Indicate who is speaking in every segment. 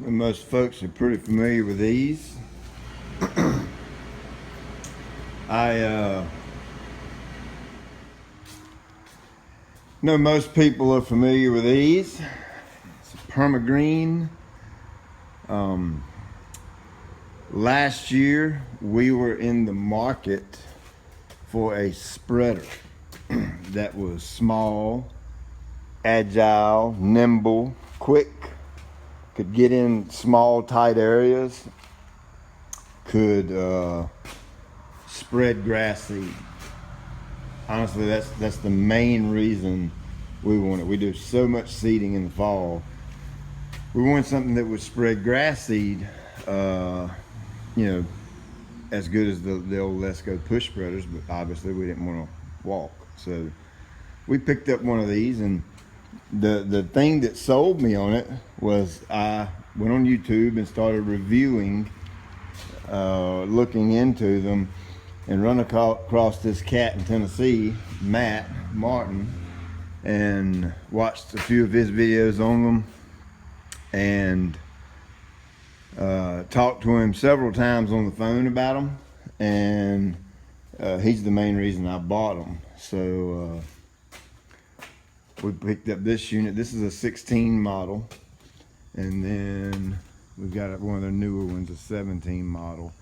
Speaker 1: Most folks are pretty familiar with these. I know most people are familiar with these. It's a Permagreen. Last year we were in the market for a spreader that was small, agile, nimble, quick, could get in small tight areas, could spread grass seed. Honestly, that's the main reason we want it. We do so much seeding in the fall. We want something that would spread grass seed, as good as the old Let's Go push spreaders, but obviously we didn't want to walk. So we picked up one of these, and the thing that sold me on it was I went on YouTube and started reviewing, looking into them, and run across this cat in Tennessee, Matt Martin, and watched a few of his videos on them, and talked to him several times on the phone about them, and he's the main reason I bought them. So we picked up this unit. This is a 16 model, and then we've got one of their newer ones, a 17 model.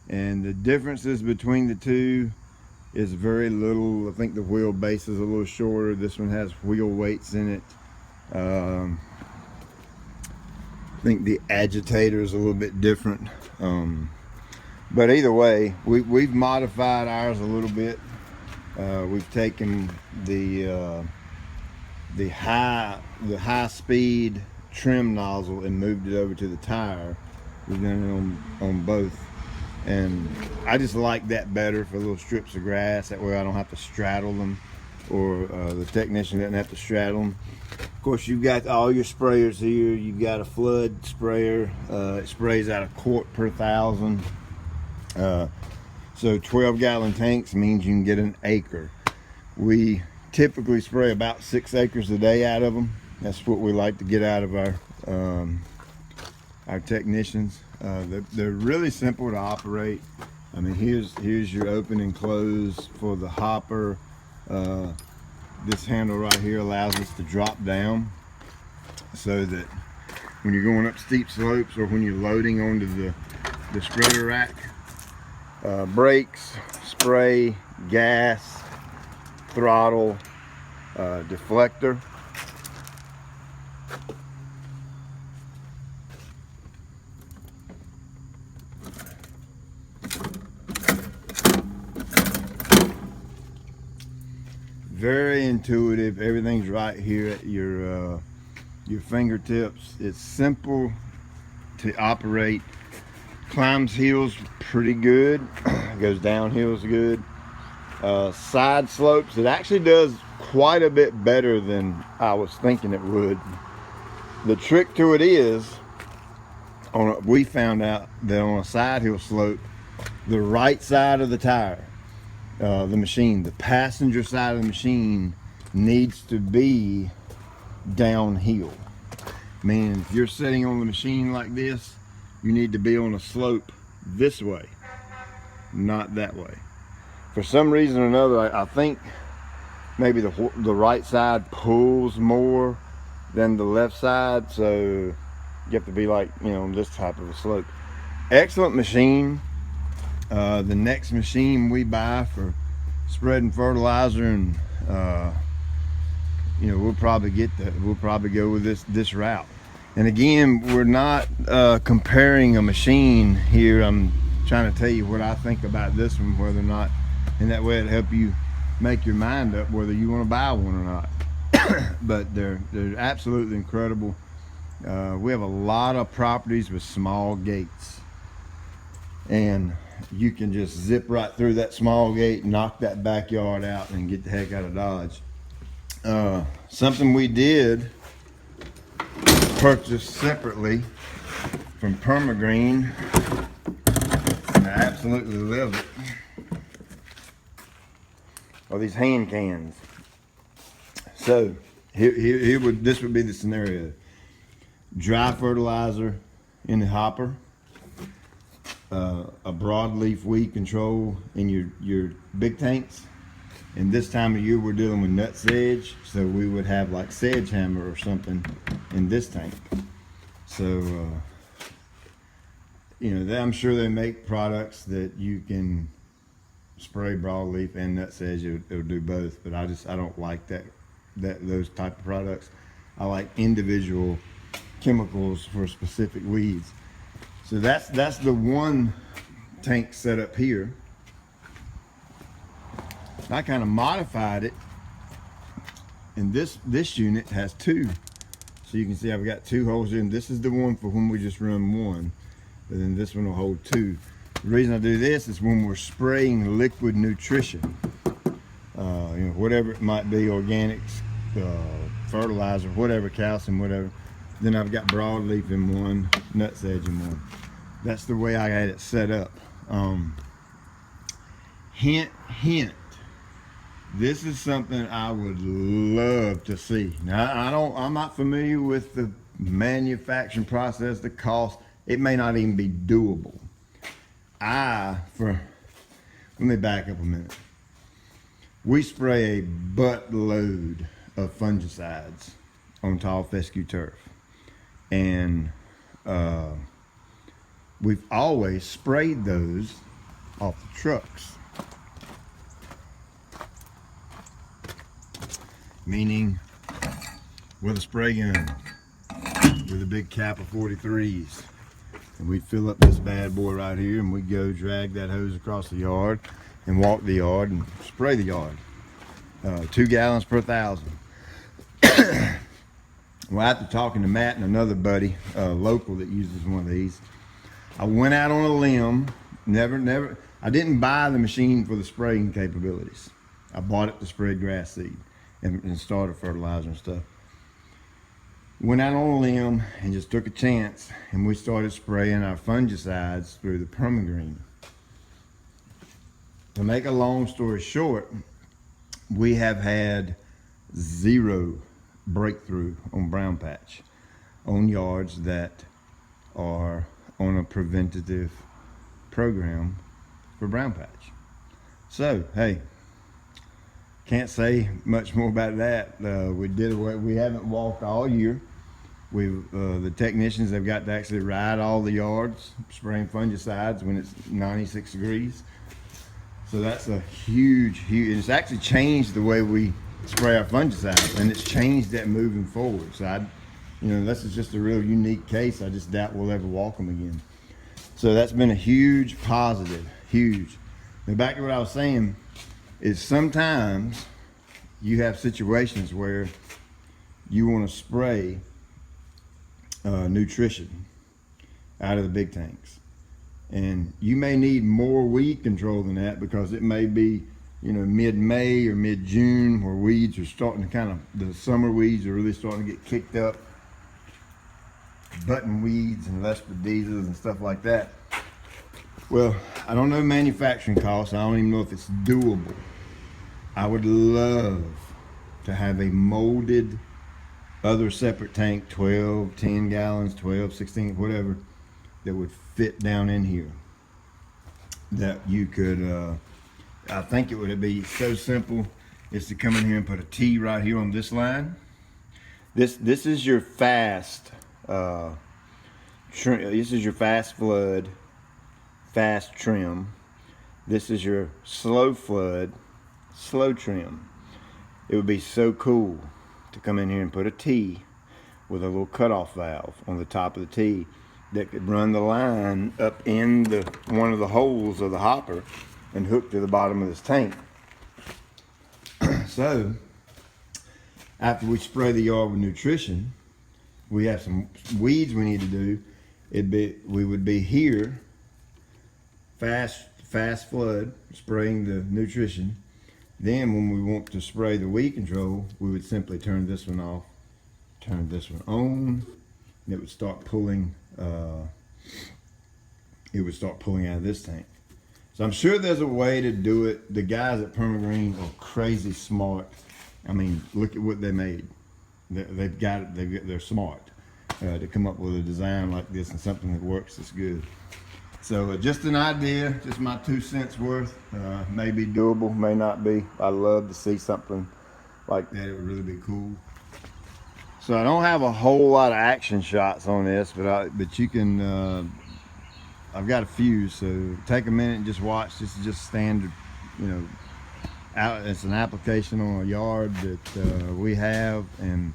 Speaker 1: And the differences between the two is very little. I think the wheelbase is a little shorter. This one has wheel weights in it. I think the agitator is a little bit different. But either way, we've modified ours a little bit. We've taken the high speed trim nozzle and moved it over to the tire. We've done it on both. And I just like that better for little strips of grass. That way I don't have to straddle them, or the technician doesn't have to straddle them. Of course, you've got all your sprayers here. You've got a flood sprayer. It sprays out a quart per thousand. So 12-gallon tanks means you can get an acre. We typically spray about 6 acres a day out of them. That's what we like to get out of our technicians. They're really simple to operate. I mean, here's your open and close for the hopper. This handle right here allows us to drop down, so that when you're going up steep slopes or when you're loading onto the spreader rack, brakes, spray, gas, throttle, deflector. Very intuitive. Everything's right here at your fingertips. It's simple to operate. Climbs hills pretty good. Goes down hills good. Side slopes, it actually does quite a bit better than I was thinking it would. The trick to it is, we found out that on a side hill slope, the right side of the tire, the machine, the passenger side of the machine, needs to be downhill. Meaning, if you're sitting on the machine like this, you need to be on a slope this way, not that way. For some reason or another, I think maybe the right side pulls more than the left side, so you have to be like, on this type of a slope. Excellent machine. The next machine we buy for spreading fertilizer, and we'll probably go with this route. And again, we're not comparing a machine here. I'm trying to tell you what I think about this one, whether or not, and that way it'll help you make your mind up whether you want to buy one or not. But they're absolutely incredible. We have a lot of properties with small gates, and you can just zip right through that small gate, knock that backyard out, and get the heck out of Dodge. Something we did purchase separately from Permagreen, and I absolutely love it, are these hand cans. So this would be the scenario. Dry fertilizer, in the hopper, a broadleaf weed control in your big tanks. And this time of year we're dealing with nut sedge, so we would have like sedge hammer or something in this tank. So you know, I'm sure they make products that you can spray broadleaf and nut sedge. It'll do both, but I don't like those type of products. I like individual chemicals for specific weeds. So that's the one tank set up here. I kind of modified it, and this unit has two. So you can see I've got two holes in. This is the one for when we just run one, but then this one will hold two. The reason I do this is when we're spraying liquid nutrition, you know, whatever it might be, organics, fertilizer, whatever, calcium, whatever. Then I've got broadleaf in one, nut sedge in one. That's the way I had it set up. Hint, hint. This is something I would love to see. Now, I'm not familiar with the manufacturing process, the cost. It may not even be doable. Let me back up a minute. We spray a buttload of fungicides on tall fescue turf. And we've always sprayed those off the trucks. Meaning with a spray gun with a big cap of 43s, and we'd fill up this bad boy right here, and we'd go drag that hose across the yard and walk the yard and spray the yard. 2 gallons per 1,000. Well, after talking to Matt and another buddy, local, that uses one of these, I went out on a limb. I didn't buy the machine for the spraying capabilities. I bought it to spray grass seed and starter fertilizer and stuff. Went out on a limb and just took a chance, and we started spraying our fungicides through the Permagreen. To make a long story short, we have had 0 breakthrough on brown patch on yards that are on a preventative program for brown patch. So hey, can't say much more about that. We haven't walked all year. The technicians have got to actually ride all the yards spraying fungicides when it's 96 degrees. So that's a huge, it's actually changed the way we spray our fungicides, and it's changed that moving forward. So this is just a real unique case. I just doubt we'll ever walk them again. So that's been a huge positive, huge. Now back to what I was saying, is sometimes you have situations where you want to spray nutrition out of the big tanks, and you may need more weed control than that, because it may be mid-May or mid-June where weeds are starting to the summer weeds are really starting to get kicked up, button weeds and lespedezas and stuff like that. Well, I don't know manufacturing costs. I don't even know if it's doable. I would love to have a molded other separate tank, 12, 10 gallons, 12, 16, whatever, that would fit down in here. That you could, I think it would be so simple is to come in here and put a T right here on this line. This is your fast, this is your fast flood, fast trim. This is your slow flood, slow trim. It would be so cool to come in here and put a T with a little cutoff valve on the top of the T that could run the line up in one of the holes of the hopper and hook to the bottom of this tank. So after we spray the yard with nutrition, we have some weeds we need to do. We would be here, fast flood, spraying the nutrition. Then when we want to spray the weed control, we would simply turn this one off, turn this one on, and it would start pulling out of this tank. So I'm sure there's a way to do it. The guys at Permagreen are crazy smart. I mean, look at what they made. They've got it. They're smart. to come up with a design like this and something that works this good. So just an idea, just my 2 cents worth. May be doable, may not be. I love to see something like that. It would really be cool. So I don't have a whole lot of action shots on this, but you can. I've got a few, so take a minute and just watch. This is just standard, you know. It's an application on a yard that we have, and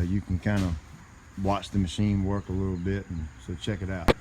Speaker 1: you can kind of watch the machine work a little bit, and so check it out.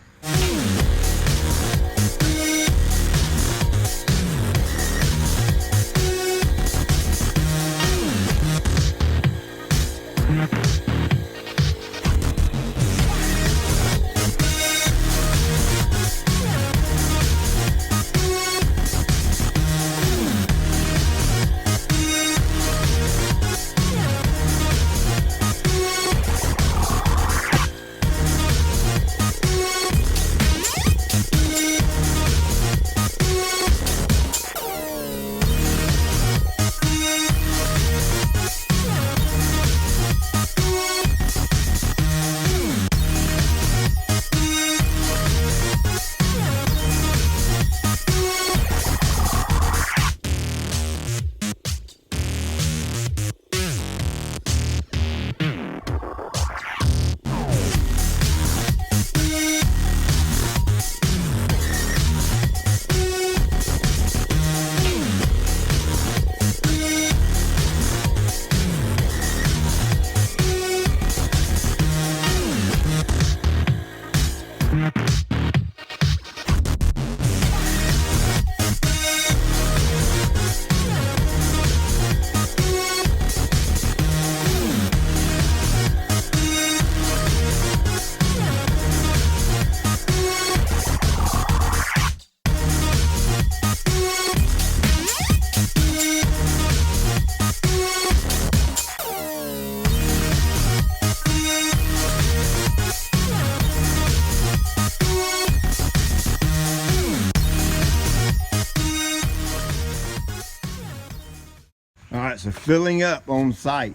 Speaker 1: Alright, so filling up on site.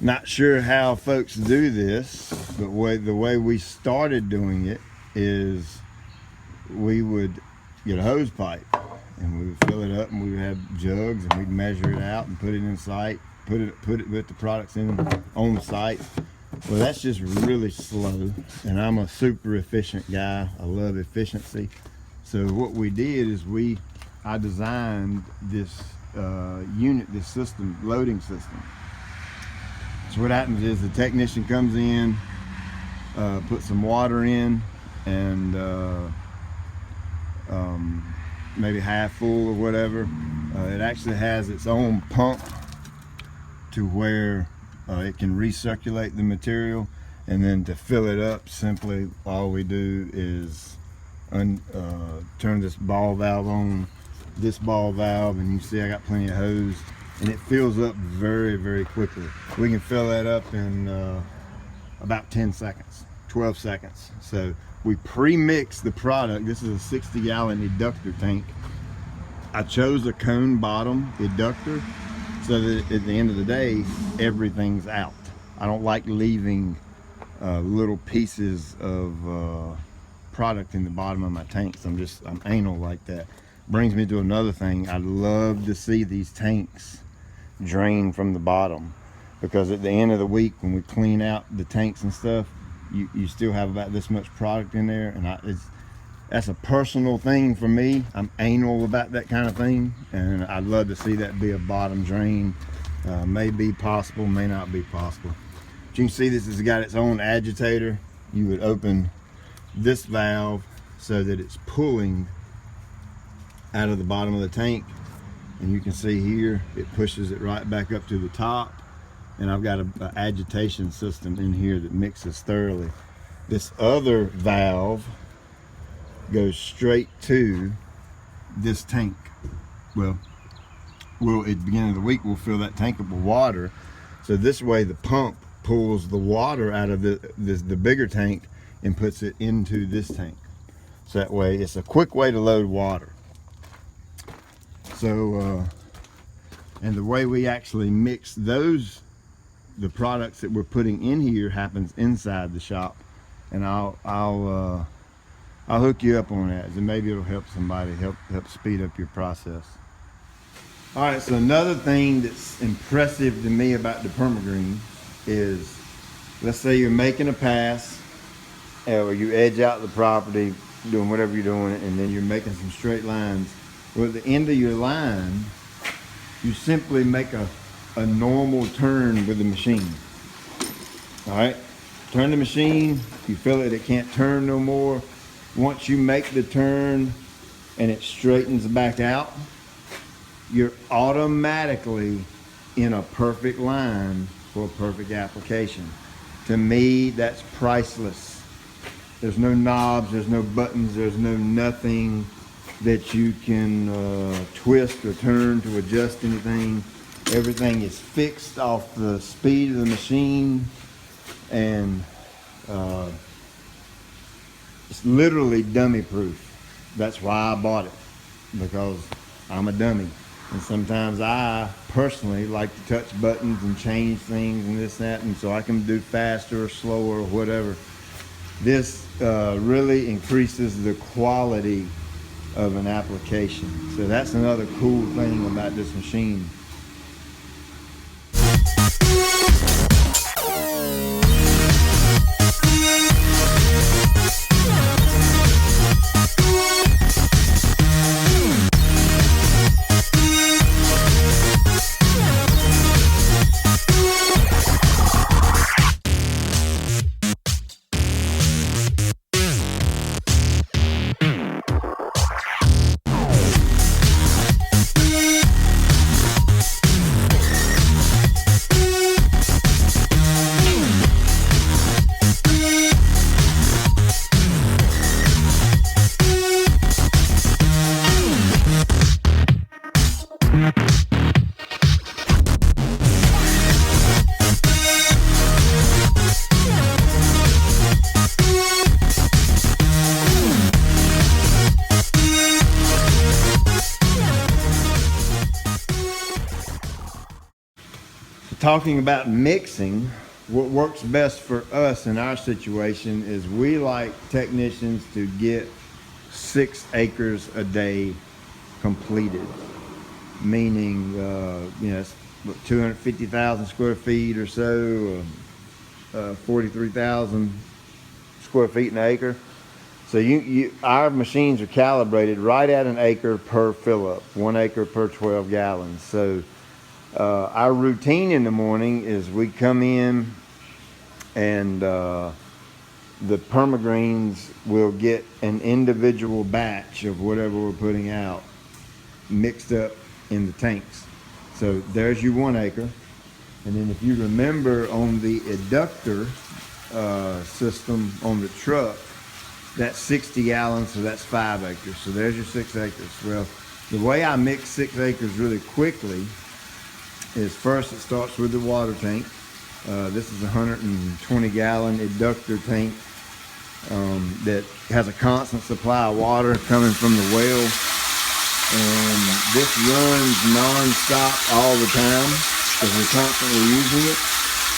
Speaker 1: Not sure how folks do this, but the way we started doing it is we would get a hose pipe and we would fill it up, and we would have jugs, and we'd measure it out and put it in site, put the products in on site. Well, that's just really slow, and I'm a super efficient guy. I love efficiency. So what we did is I designed this unit, this system, loading system. So what happens is the technician comes in, puts some water in, and maybe half full or whatever. It actually has its own pump to where it can recirculate the material, and then to fill it up, simply all we do is turn this ball valve on, this ball valve, and you see I got plenty of hose, and it fills up very, very quickly. We can fill that up in about 10 seconds, 12 seconds. So we pre-mix the product. This is a 60-gallon eductor tank. I chose a cone bottom eductor so that at the end of the day, everything's out. I don't like leaving little pieces of product in the bottom of my tanks. I'm anal like that. Brings me to another thing. I'd love to see these tanks drain from the bottom, because at the end of the week when we clean out the tanks and stuff, you still have about this much product in there, and that's a personal thing for me. I'm anal about that kind of thing, and I'd love to see that be a bottom drain. May be possible, may not be possible. But you can see this has got its own agitator. You would open this valve so that it's pulling out of the bottom of the tank, and you can see here it pushes it right back up to the top, and I've got an agitation system in here that mixes thoroughly. This other valve goes straight to this tank. Well, at the beginning of the week we'll fill that tank up with water, so this way the pump pulls the water out of the bigger tank and puts it into this tank. So that way it's a quick way to load water. So and the way we actually mix those the products that we're putting in here happens inside the shop, and I'll hook you up on that, and maybe it'll help somebody, help speed up your process. All right, so another thing that's impressive to me about the Permagreen is, let's say you're making a pass, or you edge out the property, doing whatever you're doing, and then you're making some straight lines. Well, at the end of your line, you simply make a normal turn with the machine. All right, turn the machine, you feel it can't turn no more. Once you make the turn and it straightens back out, you're automatically in a perfect line for a perfect application. To me, that's priceless. There's no knobs, there's no buttons, there's no nothing that you can twist or turn to adjust anything. Everything is fixed off the speed of the machine, and it's literally dummy proof. That's why I bought it, because I'm a dummy. And sometimes I personally like to touch buttons and change things and this, that, and so I can do faster or slower or whatever. This really increases the quality of an application. So that's another cool thing about this machine. Talking about mixing, what works best for us in our situation is we like technicians to get 6 acres a day completed, meaning it's 250,000 square feet or so, 43,000 square feet an acre. So our machines are calibrated right at an acre per fill up, 1 acre per 12 gallons. So our routine in the morning is we come in, and the Permagreens will get an individual batch of whatever we're putting out mixed up in the tanks. So there's your 1 acre. And then if you remember on the eductor system on the truck, that's 60 gallons, so that's 5 acres. So there's your 6 acres. Well, the way I mix 6 acres really quickly is, first it starts with the water tank. This is a 120 gallon eductor tank that has a constant supply of water coming from the well, and this runs non-stop all the time because we're constantly using it.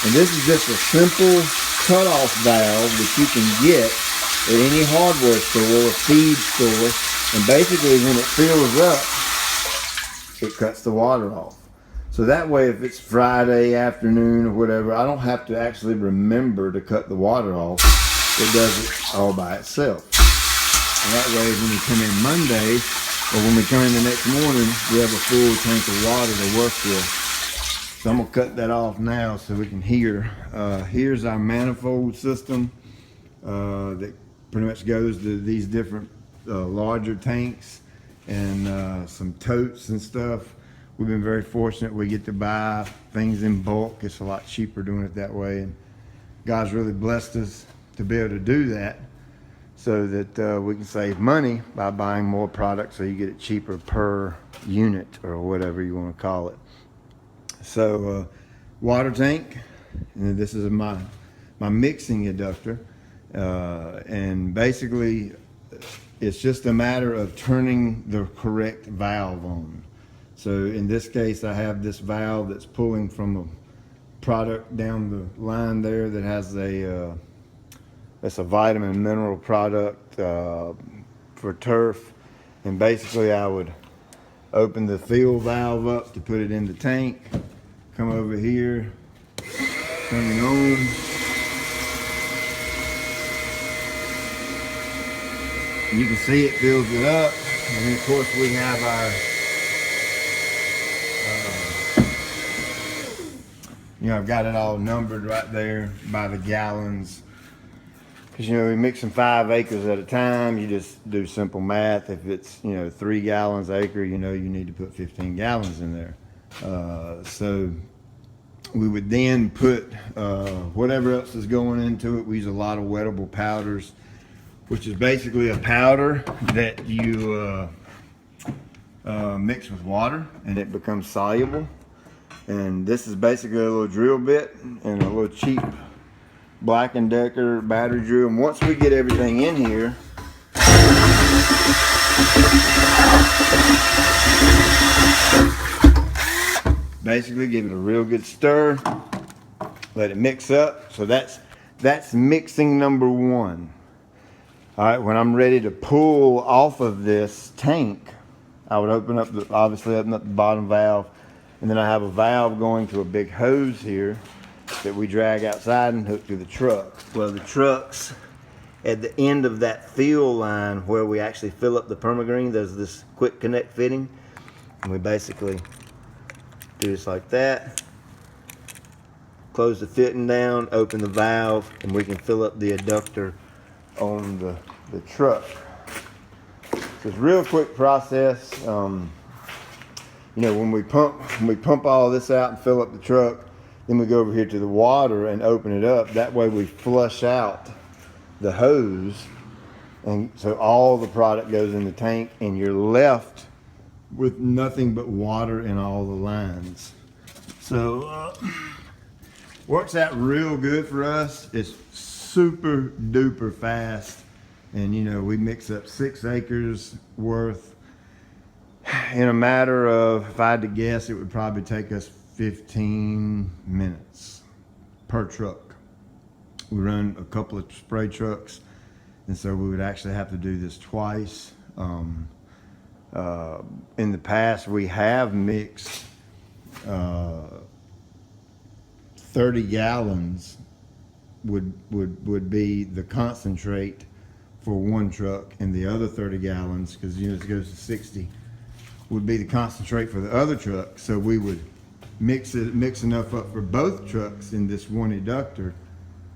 Speaker 1: And this is just a simple cutoff valve that you can get at any hardware store or feed store, and basically when it fills up, it cuts the water off. So that way, if it's Friday afternoon or whatever, I don't have to actually remember to cut the water off. It does it all by itself. And that way, when we come in Monday, or when we come in the next morning, we have a full tank of water to work with. So I'm gonna cut that off now so we can hear. Here's our manifold system that pretty much goes to these different larger tanks and some totes and stuff. We've been very fortunate. We get to buy things in bulk. It's a lot cheaper doing it that way. And God's really blessed us to be able to do that, so that we can save money by buying more products, so you get it cheaper per unit or whatever you want to call it. So water tank, and this is my mixing eductor. And basically it's just a matter of turning the correct valve on. So in this case, I have this valve that's pulling from product down the line there that has a that's a vitamin mineral product for turf. And basically I would open the fill valve up to put it in the tank, come over here, turn it on. You can see it fills it up, and then of course we have our I've got it all numbered right there by the gallons. Because we're mixing 5 acres at a time. You just do simple math. If it's 3 gallons an acre, you need to put 15 gallons in there. So we would then put whatever else is going into it. We use a lot of wettable powders, which is basically a powder that you mix with water and it becomes soluble. And this is basically a little drill bit and a little cheap Black & Decker battery drill. And once we get everything in here, basically give it a real good stir, let it mix up. So that's mixing number 1. All right, when I'm ready to pull off of this tank, I would obviously open up the bottom valve, and then I have a valve going to a big hose here that we drag outside and hook to the truck. Well, the truck's at the end of that fill line where we actually fill up the Permagreen. There's this quick connect fitting, and we basically do this like that. Close the fitting down, open the valve, and we can fill up the adductor on the truck. So it's a real quick process. When we pump all this out and fill up the truck, then we go over here to the water and open it up. That way we flush out the hose, and so all the product goes in the tank, and you're left with nothing but water in all the lines. So works out real good for us. It's super duper fast, and we mix up 6 acres worth in a matter of, if I had to guess, it would probably take us 15 minutes per truck. We run a couple of spray trucks, and so we would actually have to do this twice. In the past, we have mixed 30 gallons would be the concentrate for 1 truck, and the other 30 gallons, because it goes to 60, would be the concentrate for the other truck. So we would mix enough up for both trucks in this one adductor,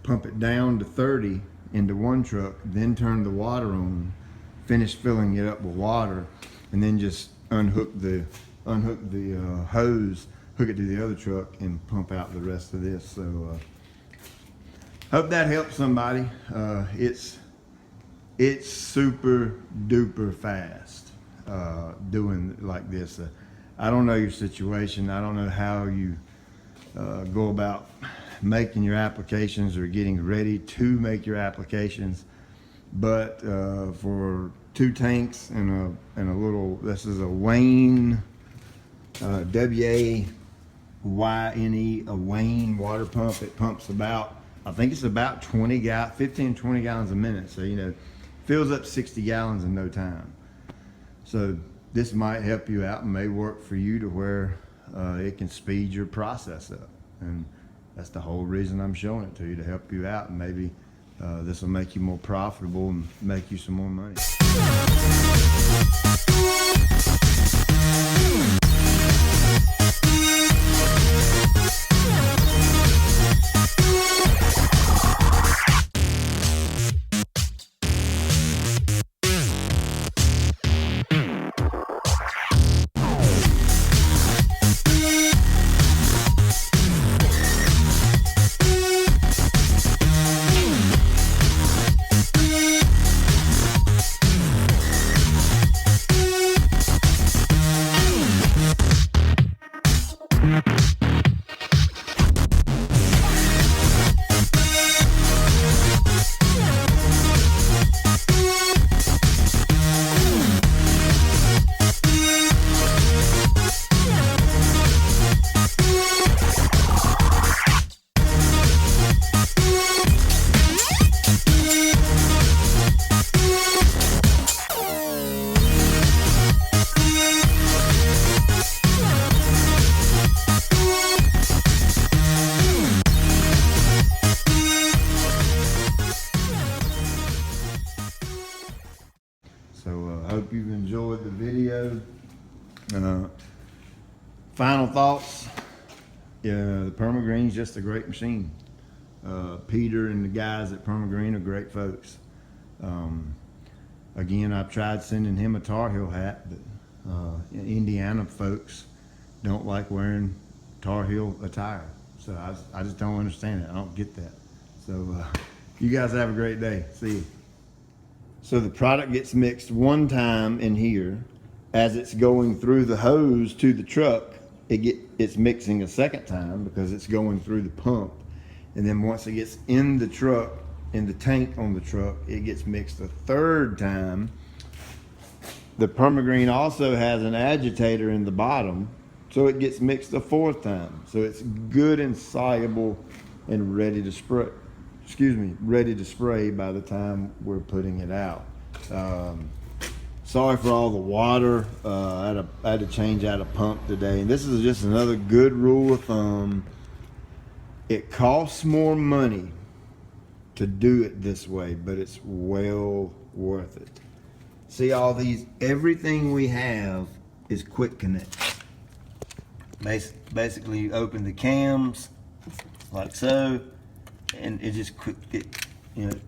Speaker 1: pump it down to 30 into 1 truck, then turn the water on, finish filling it up with water, and then just unhook the hose, hook it to the other truck, and pump out the rest of this. So hope that helps somebody. It's super duper fast doing like this. I don't know your situation. I don't know how you go about making your applications or getting ready to make your applications, but for 2 tanks and a little, this is a Wayne WAYNE, a Wayne water pump. It pumps about, I think it's about 15, 20 gallons a minute. So fills up 60 gallons in no time. So this might help you out and may work for you to where it can speed your process up. And that's the whole reason I'm showing it to you, to help you out. And maybe this will make you more profitable and make you some more money. Final thoughts. The Permagreen's just a great machine. Peter and the guys at Permagreen are great folks. Again, I've tried sending him a Tar Heel hat, but Indiana folks don't like wearing Tar Heel attire. So I just don't understand it. I don't get that. So you guys have a great day. See you. So the product gets mixed one time in here. As it's going through the hose to the truck, it's mixing a second time because it's going through the pump. And then once it gets in the truck, in the tank on the truck, it gets mixed a third time. The Permagreen also has an agitator in the bottom, so it gets mixed a fourth time. So it's good and soluble and ready to spray. Ready to spray by the time we're putting it out. Sorry for all the water. I had to change out a pump today. And this is just another good rule of thumb. It costs more money to do it this way, but it's well worth it. See all these, everything we have is quick connect. Basically you open the cams like so, and it just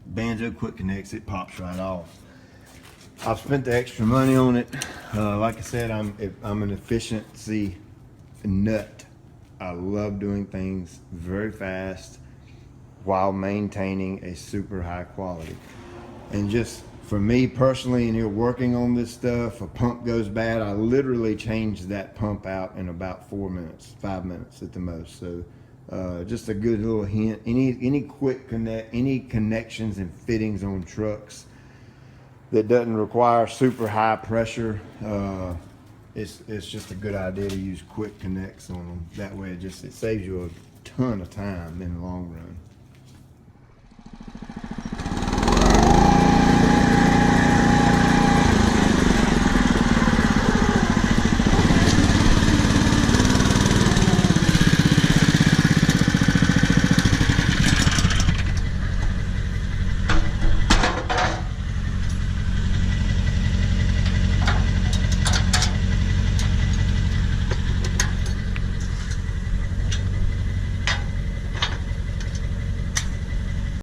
Speaker 1: banjo quick connects, it pops right off. I've spent the extra money on it. Like I said, I'm an efficiency nut. I love doing things very fast while maintaining a super high quality. And just for me personally, and you're working on this stuff, a pump goes bad, I literally change that pump out in about 4 minutes, 5 minutes at the most. So just a good little hint. Any quick connect, any connections and fittings on trucks that doesn't require super high pressure, it's just a good idea to use quick connects on them. That way it saves you a ton of time in the long run.